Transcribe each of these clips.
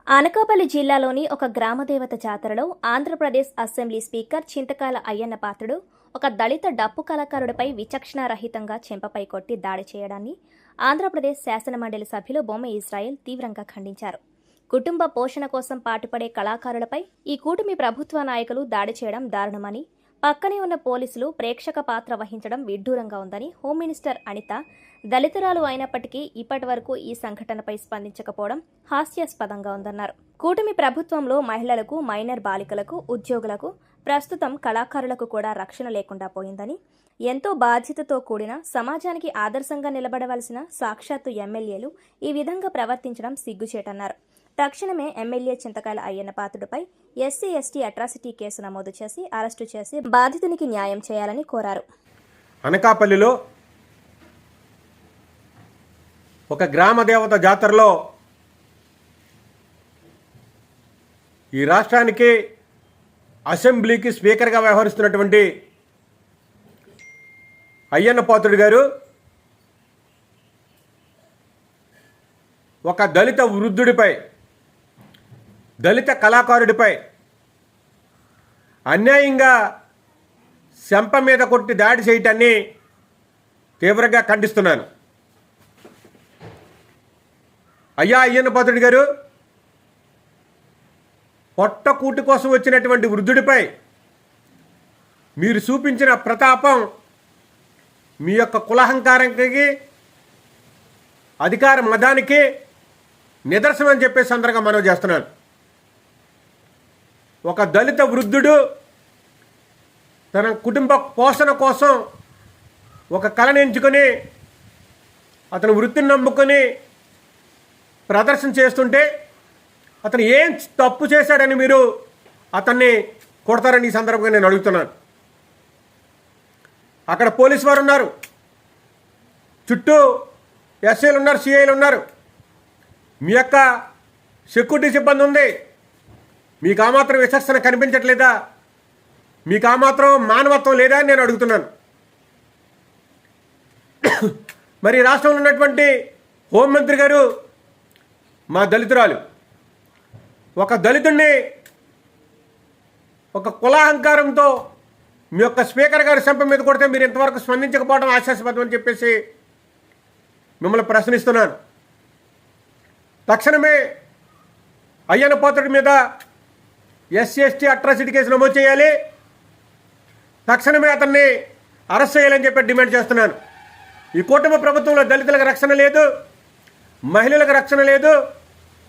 అనకాపల్లి జిల్లాలోని ఒక గ్రామదేవత జాతరలో ఆంధ్రప్రదేశ్ అసెంబ్లీ స్పీకర్ చింతకాయల అయ్యన్న పాత్రుడు ఒక దళిత డప్పు కళాకారుడిపై విచక్షణారహితంగా చెంపపై కొట్టి దాడి చేయడాన్ని ఆంధ్రప్రదేశ్ శాసనమండలి సభ్యులు బొమ్మ ఇజ్రాయెల్ తీవ్రంగా ఖండించారు. కుటుంబ పోషణ కోసం పాటుపడే కళాకారులపై ఈ కూటమి ప్రభుత్వ నాయకులు దాడి చేయడం దారుణమని, పక్కనే ఉన్న పోలీసులు ప్రేక్షక పాత్ర వహించడం విడ్డూరంగా ఉందని హోం మినిస్టర్ అనిత దళితురాలు అయినప్పటికీ ఇప్పటి వరకు ఈ సంఘటనపై స్పందించకపోవడం హాస్యాస్పదంగా ఉందన్నారు. కూటమి ప్రభుత్వంలో మహిళలకు, మైనర్ బాలికలకు, ఉద్యోగులకు, ప్రస్తుతం కళాకారులకు కూడా రక్షణ లేకుండా పోయిందని, ఎంతో బాధ్యతతో కూడిన సమాజానికి ఆదర్శంగా నిలబడవలసిన సాక్షాత్తు ఎమ్మెల్యేలు ఈ విధంగా ప్రవర్తించడం సిగ్గుచేటన్నారు. తక్షణమే ఎమ్మెల్యే చింతకాయల అయ్యన్న పాత్రుడిపై ఎస్సీ ఎస్టీ అట్రాసిటీ కేసు నమోదు చేసి అరెస్టు చేసి బాధితునికి న్యాయం చేయాలని కోరారు. అనకాపల్లిలో ఒక గ్రామదేవత జాతరలో ఈ రాష్ట్రానికి అసెంబ్లీకి స్పీకర్గా వ్యవహరిస్తున్నటువంటి అయ్యన్న పాత్రుడు గారు ఒక దళిత వృద్ధుడిపై, దళిత కళాకారుడిపై అన్యాయంగా శంప మీద కొట్టి దాడి చేయటాన్ని తీవ్రంగా ఖండిస్తున్నాను. అయ్యన్న పాత్రుడు గారు పొట్టకూటి కోసం వచ్చినటువంటి వృద్ధుడిపై మీరు చూపించిన ప్రతాపం మీ యొక్క కులహంకారానికి, అధికార మదానికి నిదర్శనం అని చెప్పే సందర్భంగా మనవి చేస్తున్నాను. ఒక దళిత వృద్ధుడు తన కుటుంబ పోషణ కోసం ఒక కళను ఎంచుకొని అతను వృత్తిని నమ్ముకొని ప్రదర్శన చేస్తుంటే అతను ఏం తప్పు చేశాడని మీరు అతన్ని కొడతారని ఈ సందర్భంగా నేను అడుగుతున్నాను. అక్కడ పోలీసు వారు ఉన్నారు, చుట్టూ ఎస్ఐలు ఉన్నారు, సిఐలు ఉన్నారు, మీ యొక్క సెక్యూరిటీ సిబ్బంది ఉంది. మీకు ఆ మాత్రం విచక్షణ కనిపించట్లేదా? మీకు ఆ మాత్రం మానవత్వం లేదా అని నేను అడుగుతున్నాను. మరి రాష్ట్రంలో ఉన్నటువంటి హోంమంత్రి గారు మా దళితురాలు, ఒక దళితుడిని ఒక కులాహంకారంతో మీ యొక్క స్పీకర్ గారి సంప మీద కొడితే మీరు ఇంతవరకు స్పందించకపోవడం ఆశాస్పదం అని చెప్పేసి మిమ్మల్ని ప్రశ్నిస్తున్నాను. తక్షణమే అయ్యన్న పాత్రుడి మీద ఎస్సీ ఎస్టీ అట్రాసిటీ కేసు నమోదు చేయాలి. తక్షణమే అతన్ని అరెస్ట్ చేయాలని చెప్పి డిమాండ్ చేస్తున్నాను. ఈ కూటమి ప్రభుత్వంలో దళితులకు రక్షణ లేదు, మహిళలకు రక్షణ లేదు,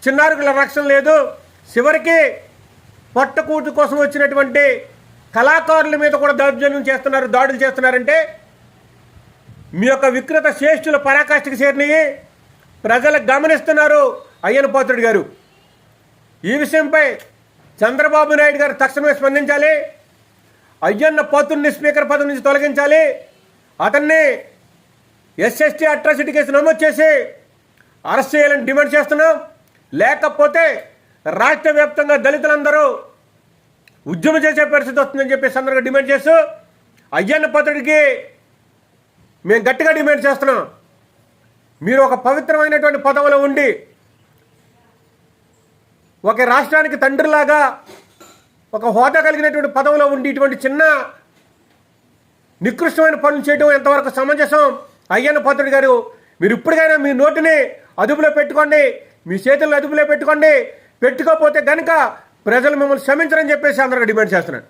చిన్నారుల రక్షణ లేదు. చివరికి పొట్టకూటి కోసం వచ్చినటువంటి కళాకారుల మీద కూడా దౌర్జన్యం చేస్తున్నారు, దాడులు చేస్తున్నారంటే మీ యొక్క వికృత శ్రేష్ఠుల పరాకాష్ఠకి చేరినవి ప్రజలు గమనిస్తున్నారు. అయ్యన్న పాత్రుడు గారు ఈ విషయంపై చంద్రబాబు నాయుడు గారు తక్షణమే స్పందించాలి. అయ్యన్న పాత్రుడిని స్పీకర్ పదవి నుంచి తొలగించాలి. అతన్ని ఎస్ఎస్టీ అట్రాసిటీ కేసు నమోదు చేసి అరెస్ట్ చేయాలని డిమాండ్ చేస్తున్నాం. లేకపోతే రాష్ట్ర వ్యాప్తంగా దళితులందరూ ఉద్యమం చేసే పరిస్థితి వస్తుందని చెప్పి సందర్భంగా డిమాండ్ చేస్తూ అయ్యన్న పాత్రుడికి మేము గట్టిగా డిమాండ్ చేస్తున్నాం. మీరు ఒక పవిత్రమైనటువంటి పదవిలో ఉండి ఒక రాష్ట్రానికి తండ్రిలాగా ఒక హోదా కలిగినటువంటి పదవిలో ఉండి ఇటువంటి చిన్న నికృష్టమైన పనులు చేయడం ఎంతవరకు సమంజసం? అయ్యన్న పాత్రుడు గారు, మీరు ఇప్పటికైనా మీ నోటిని అదుపులో పెట్టుకోండి, మీ చేతులను అదుపులో పెట్టుకోండి. పెట్టుకోకపోతే కనుక ప్రజలు మిమ్మల్ని క్షమించరని చెప్పేసి అందరూ డిమాండ్ చేస్తున్నాడు.